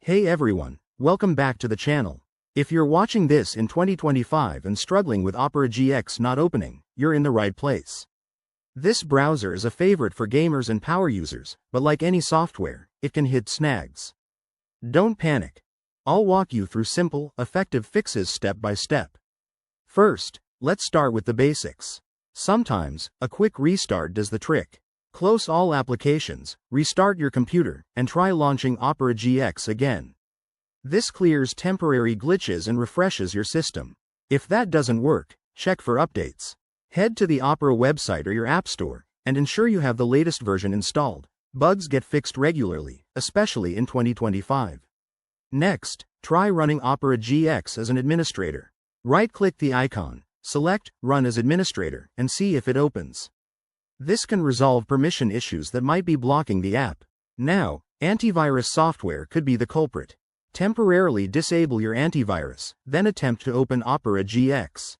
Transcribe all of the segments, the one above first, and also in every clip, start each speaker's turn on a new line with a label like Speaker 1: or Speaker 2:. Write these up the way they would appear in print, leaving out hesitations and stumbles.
Speaker 1: Hey everyone, welcome back to the channel. If you're watching this in 2025 and struggling with Opera GX not opening, you're in the right place. This browser is a favorite for gamers and power users, but like any software, it can hit snags. Don't panic. I'll walk you through simple, effective fixes step by step. First, let's start with the basics. Sometimes, a quick restart does the trick. Close all applications, restart your computer, and try launching Opera GX again. This clears temporary glitches and refreshes your system. If that doesn't work, check for updates. Head to the Opera website or your app store, and ensure you have the latest version installed. Bugs get fixed regularly, especially in 2025. Next, try running Opera GX as an administrator. Right-click the icon, select Run as Administrator, and see if it opens. This can resolve permission issues that might be blocking the app. Now, antivirus software could be the culprit. Temporarily disable your antivirus, then attempt to open Opera GX.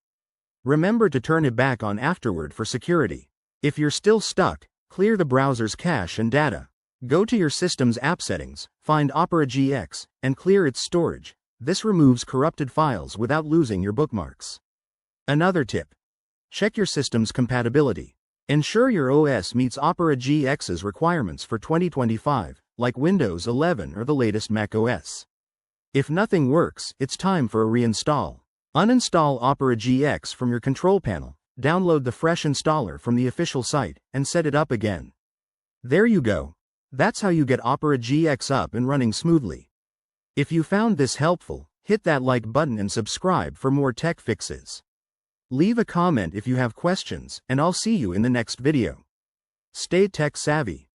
Speaker 1: Remember to turn it back on afterward for security. If you're still stuck, clear the browser's cache and data. Go to your system's app settings, find Opera GX, and clear its storage. This removes corrupted files without losing your bookmarks. Another tip: check your system's compatibility. Ensure your OS meets Opera GX's requirements for 2025, like Windows 11 or the latest macOS. If nothing works, it's time for a reinstall. Uninstall Opera GX from your control panel, download the fresh installer from the official site, and set it up again. There you go. That's how you get Opera GX up and running smoothly. If you found this helpful, hit that like button and subscribe for more tech fixes. Leave a comment if you have questions, and I'll see you in the next video. Stay tech savvy.